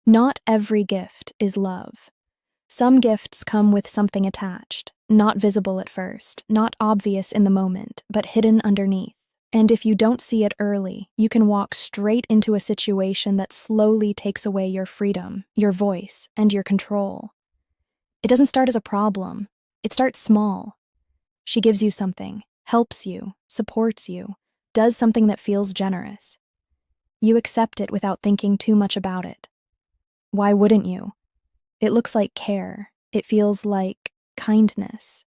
Not every gift is love. Some gifts come with something attached, not visible at first, not obvious in the moment, but hidden underneath. And if you don't see it early, you can walk straight into a situation that slowly takes away your freedom, your voice, and your control. It doesn't start as a problem. It starts small. She gives you something, helps you, supports you, does something that feels generous. You accept it without thinking too much about it. Why wouldn't you? It looks like care. It feels like kindness.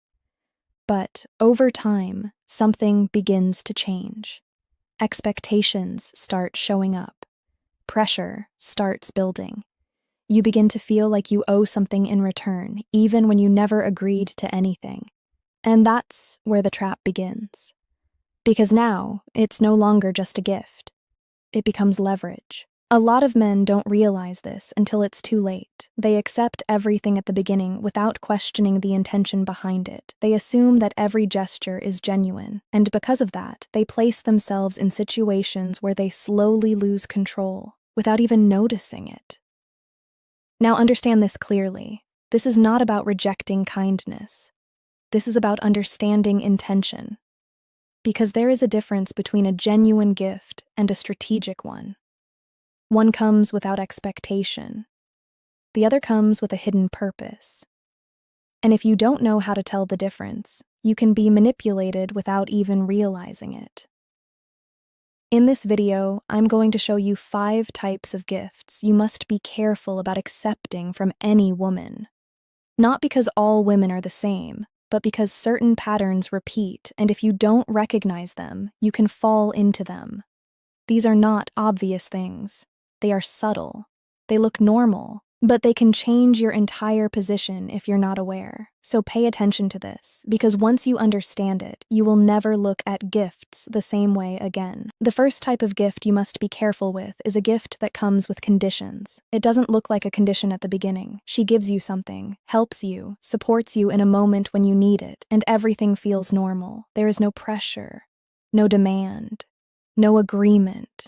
But over time, something begins to change. Expectations start showing up. Pressure starts building. You begin to feel like you owe something in return, even when you never agreed to anything. And that's where the trap begins. Because now, it's no longer just a gift. It becomes leverage. A lot of men don't realize this until it's too late. They accept everything at the beginning without questioning the intention behind it. They assume that every gesture is genuine, and because of that, they place themselves in situations where they slowly lose control without even noticing it. Now understand this clearly. This is not about rejecting kindness. This is about understanding intention. Because there is a difference between a genuine gift and a strategic one. One comes without expectation. The other comes with a hidden purpose. And if you don't know how to tell the difference, you can be manipulated without even realizing it. In this video, I'm going to show you 5 types of gifts you must be careful about accepting from any woman. Not because all women are the same, but because certain patterns repeat, and if you don't recognize them, you can fall into them. These are not obvious things. They are subtle. They look normal, but they can change your entire position if you're not aware. So pay attention to this, because once you understand it, you will never look at gifts the same way again. The first type of gift you must be careful with is a gift that comes with conditions. It doesn't look like a condition at the beginning. She gives you something, helps you, supports you in a moment when you need it, and everything feels normal. There is no pressure, no demand, no agreement.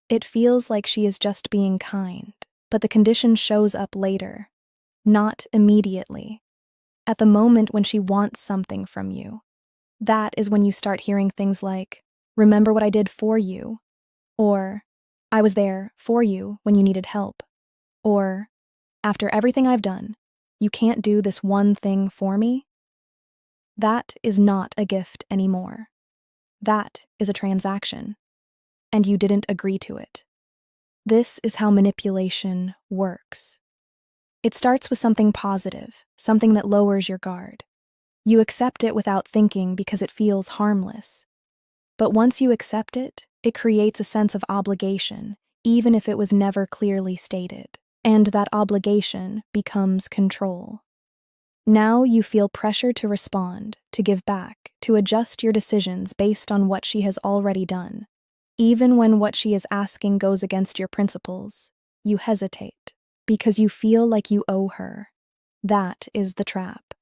It feels like she is just being kind, but the condition shows up later, not immediately. At the moment when she wants something from you. That is when you start hearing things like, "Remember what I did for you," or "I was there for you when you needed help," or "After everything I've done, you can't do this one thing for me?" That is not a gift anymore. That is a transaction. And you didn't agree to it. This is how manipulation works. It starts with something positive, something that lowers your guard. You accept it without thinking because it feels harmless. But once you accept it, it creates a sense of obligation, even if it was never clearly stated. And that obligation becomes control. Now you feel pressure to respond, to give back, to adjust your decisions based on what she has already done. Even when what she is asking goes against your principles, you hesitate because you feel like you owe her. That is the trap.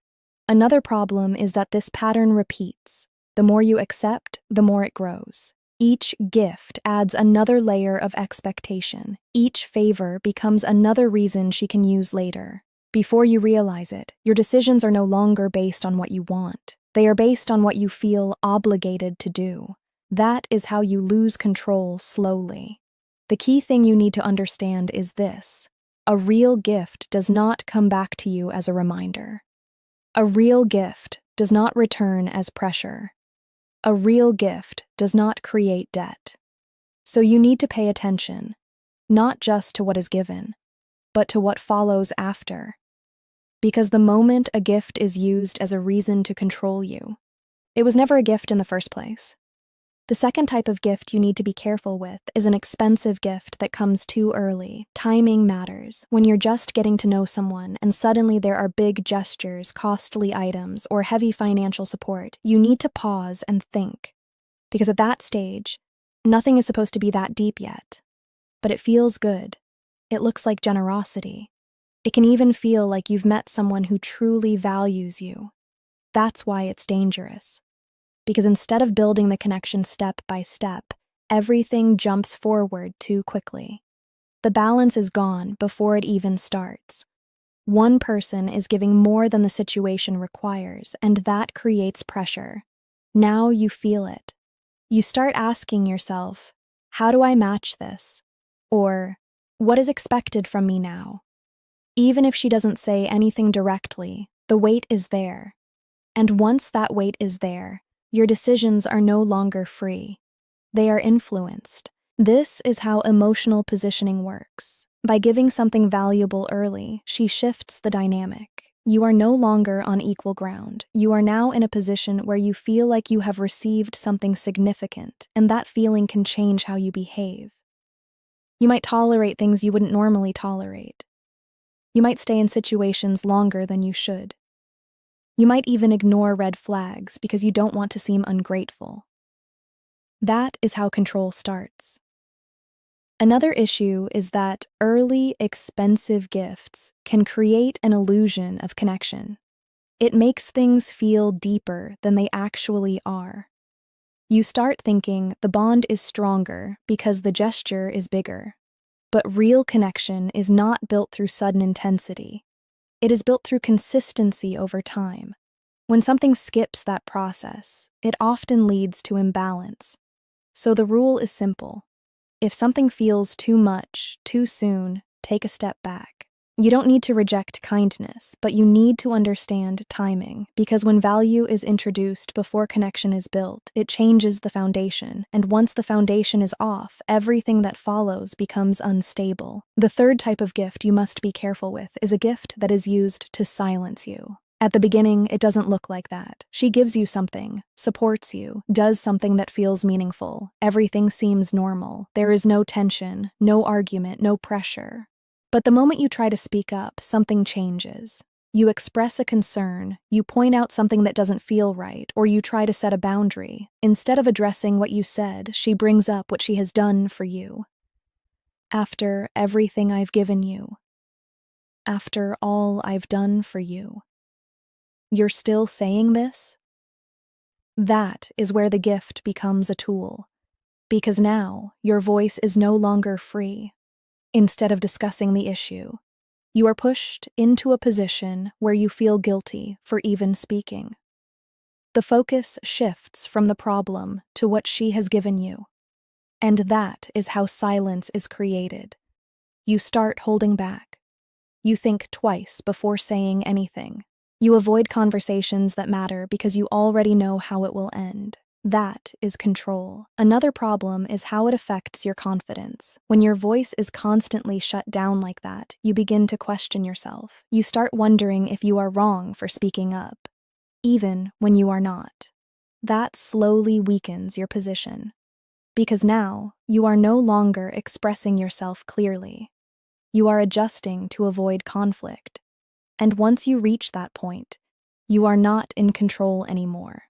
Another problem is that this pattern repeats. The more you accept, the more it grows. Each gift adds another layer of expectation. Each favor becomes another reason she can use later. Before you realize it, your decisions are no longer based on what you want. They are based on what you feel obligated to do. That is how you lose control slowly. The key thing you need to understand is this. A real gift does not come back to you as a reminder. A real gift does not return as pressure. A real gift does not create debt. So you need to pay attention, not just to what is given, but to what follows after. Because the moment a gift is used as a reason to control you, it was never a gift in the first place. The second type of gift you need to be careful with is an expensive gift that comes too early. Timing matters. When you're just getting to know someone and suddenly there are big gestures, costly items, or heavy financial support, you need to pause and think. Because at that stage, nothing is supposed to be that deep yet. But it feels good. It looks like generosity. It can even feel like you've met someone who truly values you. That's why it's dangerous. Because instead of building the connection step by step, everything jumps forward too quickly. The balance is gone before it even starts. One person is giving more than the situation requires, and that creates pressure. Now you feel it. You start asking yourself, how do I match this? Or, what is expected from me now? Even if she doesn't say anything directly, the weight is there. And once that weight is there, your decisions are no longer free. They are influenced. This is how emotional positioning works. By giving something valuable early, she shifts the dynamic. You are no longer on equal ground. You are now in a position where you feel like you have received something significant, and that feeling can change how you behave. You might tolerate things you wouldn't normally tolerate. You might stay in situations longer than you should. You might even ignore red flags because you don't want to seem ungrateful. That is how control starts. Another issue is that early, expensive gifts can create an illusion of connection. It makes things feel deeper than they actually are. You start thinking the bond is stronger because the gesture is bigger. But real connection is not built through sudden intensity. It is built through consistency over time. When something skips that process, it often leads to imbalance. So the rule is simple. If something feels too much, too soon, take a step back. You don't need to reject kindness, but you need to understand timing, because when value is introduced before connection is built, it changes the foundation, and once the foundation is off, everything that follows becomes unstable. The third type of gift you must be careful with is a gift that is used to silence you. At the beginning, it doesn't look like that. She gives you something, supports you, does something that feels meaningful. Everything seems normal. There is no tension, no argument, no pressure. But the moment you try to speak up, something changes. You express a concern, you point out something that doesn't feel right, or you try to set a boundary. Instead of addressing what you said, she brings up what she has done for you. After everything I've given you. After all I've done for you. You're still saying this? That is where the gift becomes a tool. Because now, your voice is no longer free. Instead of discussing the issue, you are pushed into a position where you feel guilty for even speaking. The focus shifts from the problem to what she has given you. And that is how silence is created. You start holding back. You think twice before saying anything. You avoid conversations that matter because you already know how it will end. That is control. Another problem is how it affects your confidence. When your voice is constantly shut down like that, you begin to question yourself. You start wondering if you are wrong for speaking up, even when you are not. That slowly weakens your position. Because now, you are no longer expressing yourself clearly. You are adjusting to avoid conflict. And once you reach that point, you are not in control anymore.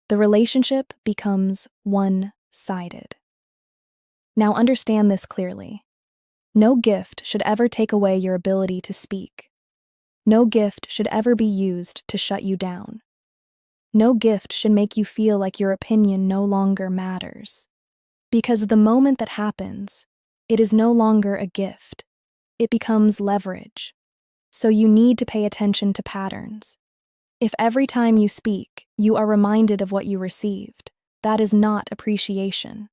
The relationship becomes one-sided. Now understand this clearly. No gift should ever take away your ability to speak. No gift should ever be used to shut you down. No gift should make you feel like your opinion no longer matters. Because the moment that happens, it is no longer a gift. It becomes leverage. So you need to pay attention to patterns. If every time you speak, you are reminded of what you received, that is not appreciation.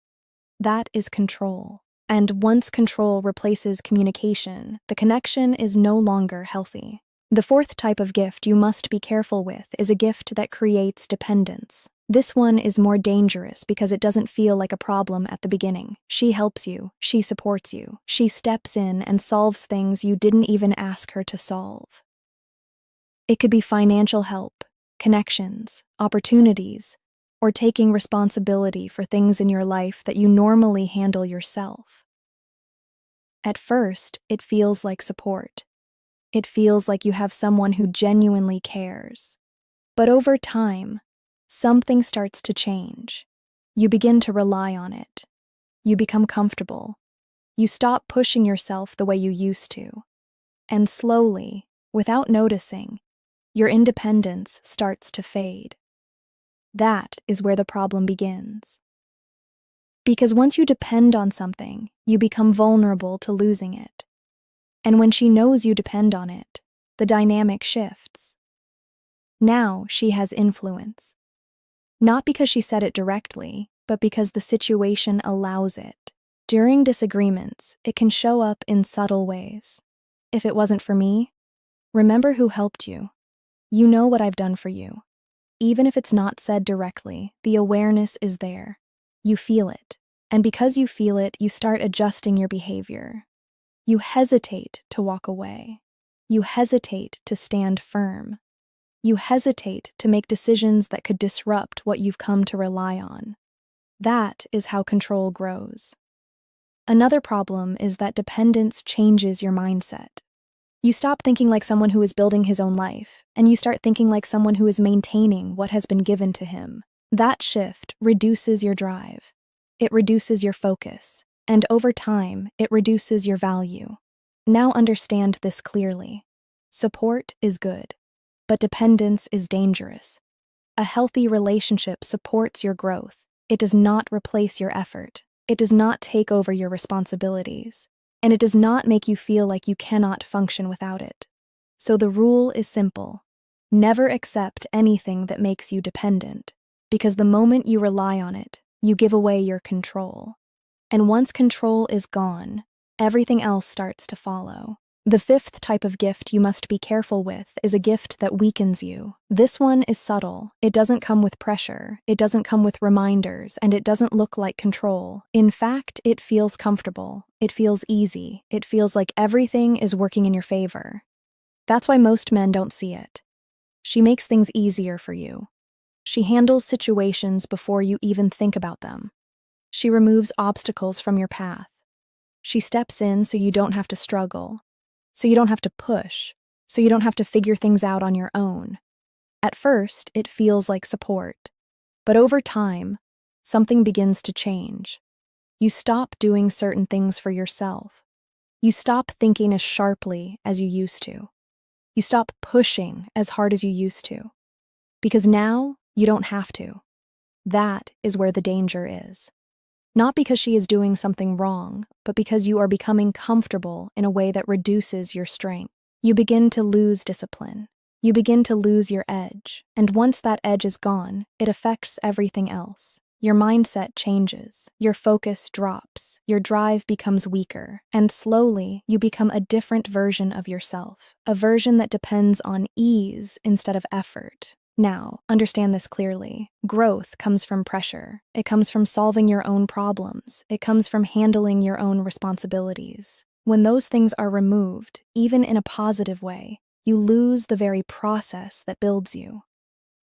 That is control. And once control replaces communication, the connection is no longer healthy. The fourth type of gift you must be careful with is a gift that creates dependence. This one is more dangerous because it doesn't feel like a problem at the beginning. She helps you, she supports you, she steps in and solves things you didn't even ask her to solve. It could be financial help, connections, opportunities, or taking responsibility for things in your life that you normally handle yourself. At first, it feels like support. It feels like you have someone who genuinely cares. But over time, something starts to change. You begin to rely on it. You become comfortable. You stop pushing yourself the way you used to. And slowly, without noticing, your independence starts to fade. That is where the problem begins. Because once you depend on something, you become vulnerable to losing it. And when she knows you depend on it, the dynamic shifts. Now she has influence. Not because she said it directly, but because the situation allows it. During disagreements, it can show up in subtle ways. If it wasn't for me, remember who helped you. You know what I've done for you. Even if it's not said directly, the awareness is there. You feel it. And because you feel it, you start adjusting your behavior. You hesitate to walk away. You hesitate to stand firm. You hesitate to make decisions that could disrupt what you've come to rely on. That is how control grows. Another problem is that dependence changes your mindset. You stop thinking like someone who is building his own life, and you start thinking like someone who is maintaining what has been given to him. That shift reduces your drive. It reduces your focus, and over time, it reduces your value. Now understand this clearly. Support is good, but dependence is dangerous. A healthy relationship supports your growth. It does not replace your effort. It does not take over your responsibilities. And it does not make you feel like you cannot function without it. So the rule is simple. Never accept anything that makes you dependent, because the moment you rely on it, you give away your control. And once control is gone, everything else starts to follow. The fifth type of gift you must be careful with is a gift that weakens you. This one is subtle. It doesn't come with pressure. It doesn't come with reminders, and it doesn't look like control. In fact, it feels comfortable. It feels easy. It feels like everything is working in your favor. That's why most men don't see it. She makes things easier for you. She handles situations before you even think about them. She removes obstacles from your path. She steps in so you don't have to struggle. So you don't have to push, so you don't have to figure things out on your own. At first, it feels like support. But over time, something begins to change. You stop doing certain things for yourself. You stop thinking as sharply as you used to. You stop pushing as hard as you used to. Because now, you don't have to. That is where the danger is. Not because she is doing something wrong, but because you are becoming comfortable in a way that reduces your strength. You begin to lose discipline. You begin to lose your edge. And once that edge is gone, it affects everything else. Your mindset changes. Your focus drops. Your drive becomes weaker. And slowly, you become a different version of yourself. A version that depends on ease instead of effort. Now, understand this clearly. Growth comes from pressure. It comes from solving your own problems. It comes from handling your own responsibilities. When those things are removed, even in a positive way, you lose the very process that builds you.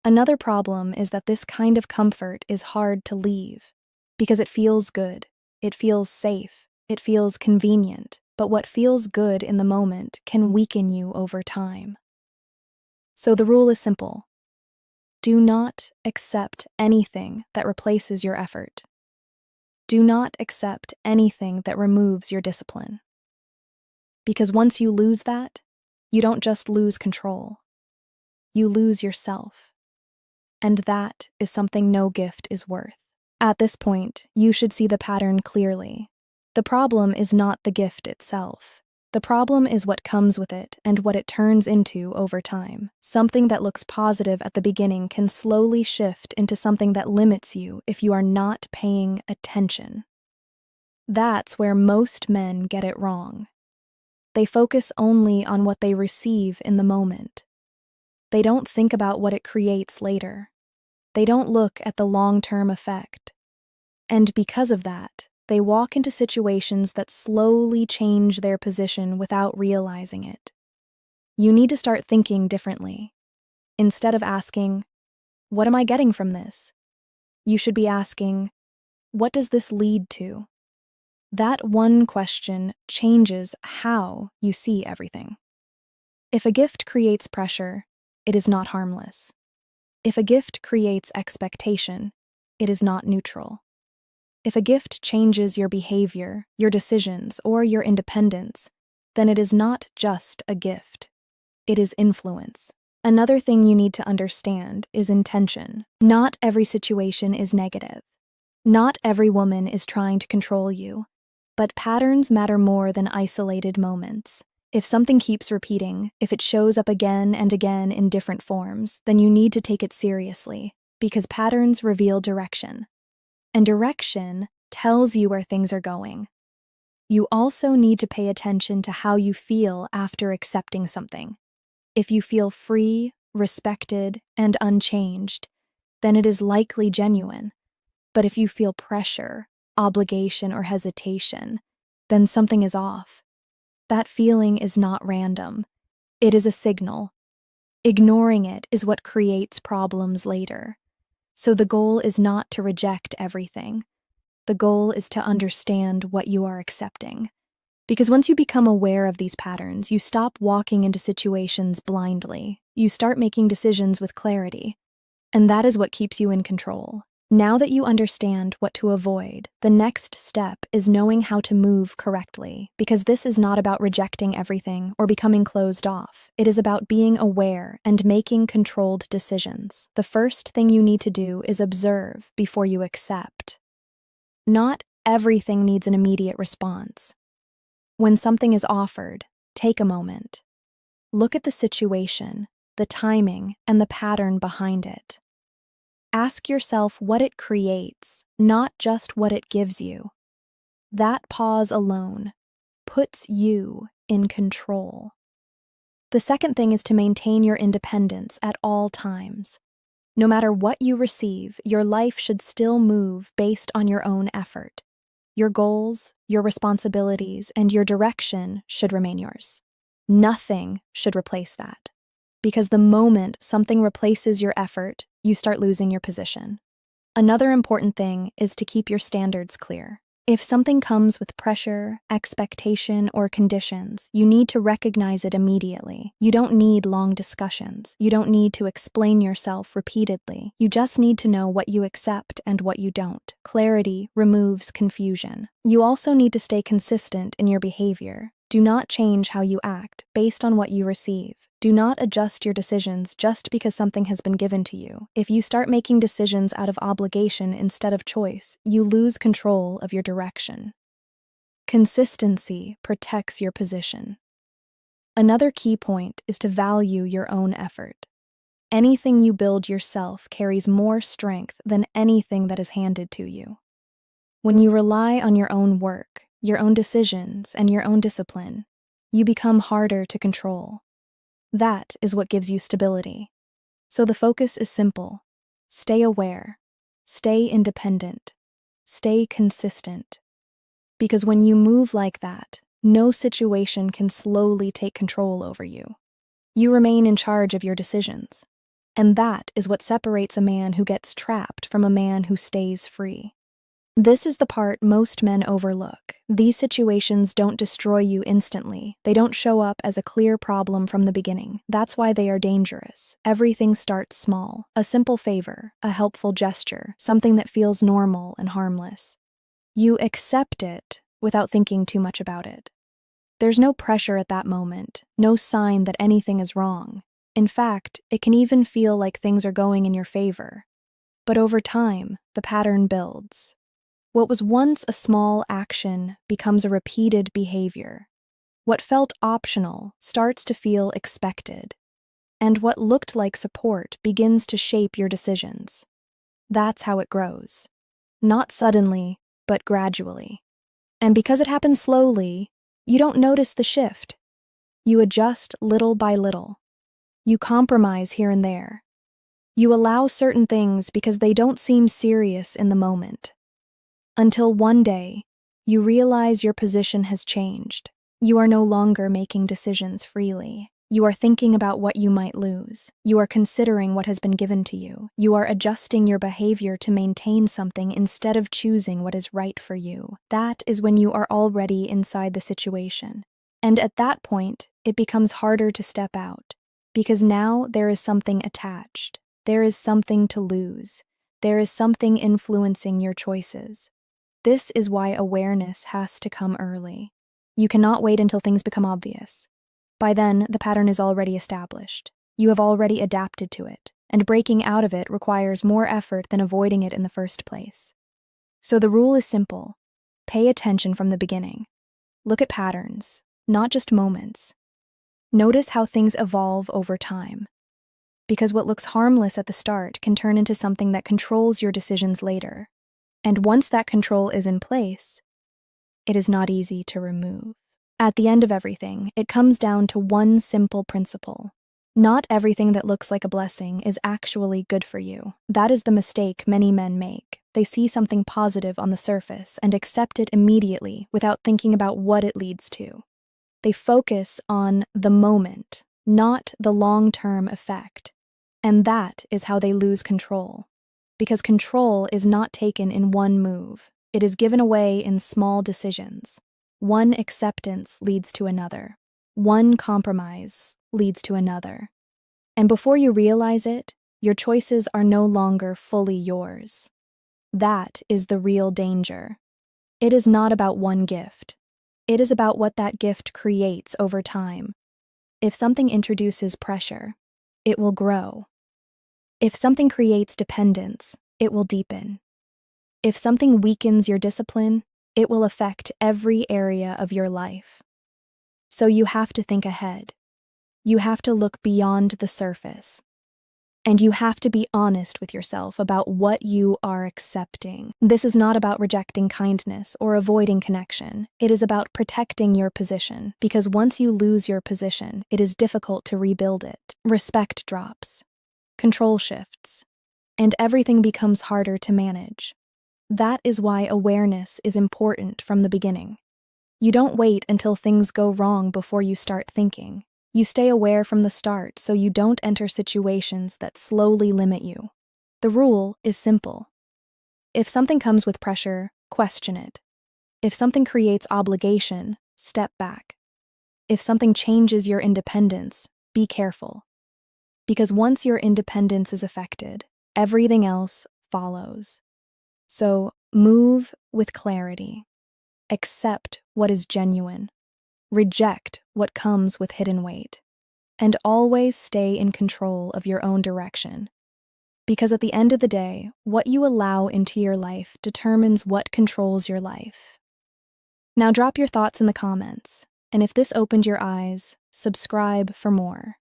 Another problem is that this kind of comfort is hard to leave, because it feels good, it feels safe, it feels convenient, but what feels good in the moment can weaken you over time. So the rule is simple. Do not accept anything that replaces your effort. Do not accept anything that removes your discipline. Because once you lose that, you don't just lose control. You lose yourself. And that is something no gift is worth. At this point, you should see the pattern clearly. The problem is not the gift itself. The problem is what comes with it and what it turns into over time. Something that looks positive at the beginning can slowly shift into something that limits you if you are not paying attention. That's where most men get it wrong. They focus only on what they receive in the moment. They don't think about what it creates later. They don't look at the long-term effect. And because of that, they walk into situations that slowly change their position without realizing it. You need to start thinking differently. Instead of asking, "What am I getting from this?" you should be asking, "What does this lead to?" That one question changes how you see everything. If a gift creates pressure, it is not harmless. If a gift creates expectation, it is not neutral. If a gift changes your behavior, your decisions, or your independence, then it is not just a gift. It is influence. Another thing you need to understand is intention. Not every situation is negative. Not every woman is trying to control you, but patterns matter more than isolated moments. If something keeps repeating, if it shows up again and again in different forms, then you need to take it seriously, because patterns reveal direction. And direction tells you where things are going. You also need to pay attention to how you feel after accepting something. If you feel free, respected, and unchanged, then it is likely genuine. But if you feel pressure, obligation, or hesitation, then something is off. That feeling is not random. It is a signal. Ignoring it is what creates problems later. So the goal is not to reject everything. The goal is to understand what you are accepting. Because once you become aware of these patterns, you stop walking into situations blindly. You start making decisions with clarity. And that is what keeps you in control. Now that you understand what to avoid, the next step is knowing how to move correctly, because this is not about rejecting everything or becoming closed off. It is about being aware and making controlled decisions. The first thing you need to do is observe before you accept. Not everything needs an immediate response. When something is offered, take a moment. Look at the situation, the timing, and the pattern behind it. Ask yourself what it creates, not just what it gives you. That pause alone puts you in control. The second thing is to maintain your independence at all times. No matter what you receive, your life should still move based on your own effort. Your goals, your responsibilities, and your direction should remain yours. Nothing should replace that. Because the moment something replaces your effort, you start losing your position. Another important thing is to keep your standards clear. If something comes with pressure, expectation, or conditions, you need to recognize it immediately. You don't need long discussions. You don't need to explain yourself repeatedly. You just need to know what you accept and what you don't. Clarity removes confusion. You also need to stay consistent in your behavior. Do not change how you act based on what you receive. Do not adjust your decisions just because something has been given to you. If you start making decisions out of obligation instead of choice, you lose control of your direction. Consistency protects your position. Another key point is to value your own effort. Anything you build yourself carries more strength than anything that is handed to you. When you rely on your own work, your own decisions, and your own discipline, you become harder to control. That is what gives you stability. So the focus is simple. Stay aware. Stay independent. Stay consistent. Because when you move like that, no situation can slowly take control over you. You remain in charge of your decisions. And that is what separates a man who gets trapped from a man who stays free. This is the part most men overlook. These situations don't destroy you instantly. They don't show up as a clear problem from the beginning. That's why they are dangerous. Everything starts small. A simple favor, a helpful gesture, something that feels normal and harmless. You accept it without thinking too much about it. There's no pressure at that moment, no sign that anything is wrong. In fact, it can even feel like things are going in your favor. But over time, the pattern builds. What was once a small action becomes a repeated behavior. What felt optional starts to feel expected. And what looked like support begins to shape your decisions. That's how it grows. Not suddenly, but gradually. And because it happens slowly, you don't notice the shift. You adjust little by little. You compromise here and there. You allow certain things because they don't seem serious in the moment. Until one day, you realize your position has changed. You are no longer making decisions freely. You are thinking about what you might lose. You are considering what has been given to you. You are adjusting your behavior to maintain something instead of choosing what is right for you. That is when you are already inside the situation. And at that point, it becomes harder to step out, because now there is something attached. There is something to lose. There is something influencing your choices. This is why awareness has to come early. You cannot wait until things become obvious. By then, the pattern is already established. You have already adapted to it, and breaking out of it requires more effort than avoiding it in the first place. So the rule is simple. Pay attention from the beginning. Look at patterns, not just moments. Notice how things evolve over time. Because what looks harmless at the start can turn into something that controls your decisions later. And once that control is in place, it is not easy to remove. At the end of everything, it comes down to one simple principle. Not everything that looks like a blessing is actually good for you. That is the mistake many men make. They see something positive on the surface and accept it immediately without thinking about what it leads to. They focus on the moment, not the long-term effect. And that is how they lose control. Because control is not taken in one move. It is given away in small decisions. One acceptance leads to another. One compromise leads to another. And before you realize it, your choices are no longer fully yours. That is the real danger. It is not about one gift. It is about what that gift creates over time. If something introduces pressure, it will grow. If something creates dependence, it will deepen. If something weakens your discipline, it will affect every area of your life. So you have to think ahead. You have to look beyond the surface. And you have to be honest with yourself about what you are accepting. This is not about rejecting kindness or avoiding connection. It is about protecting your position, because once you lose your position, it is difficult to rebuild it. Respect drops. Control shifts. And everything becomes harder to manage. That is why awareness is important from the beginning. You don't wait until things go wrong before you start thinking. You stay aware from the start so you don't enter situations that slowly limit you. The rule is simple. If something comes with pressure, question it. If something creates obligation, step back. If something changes your independence, be careful. Because once your independence is affected, everything else follows. So move with clarity. Accept what is genuine. Reject what comes with hidden weight. And always stay in control of your own direction. Because at the end of the day, what you allow into your life determines what controls your life. Now drop your thoughts in the comments, and if this opened your eyes, subscribe for more.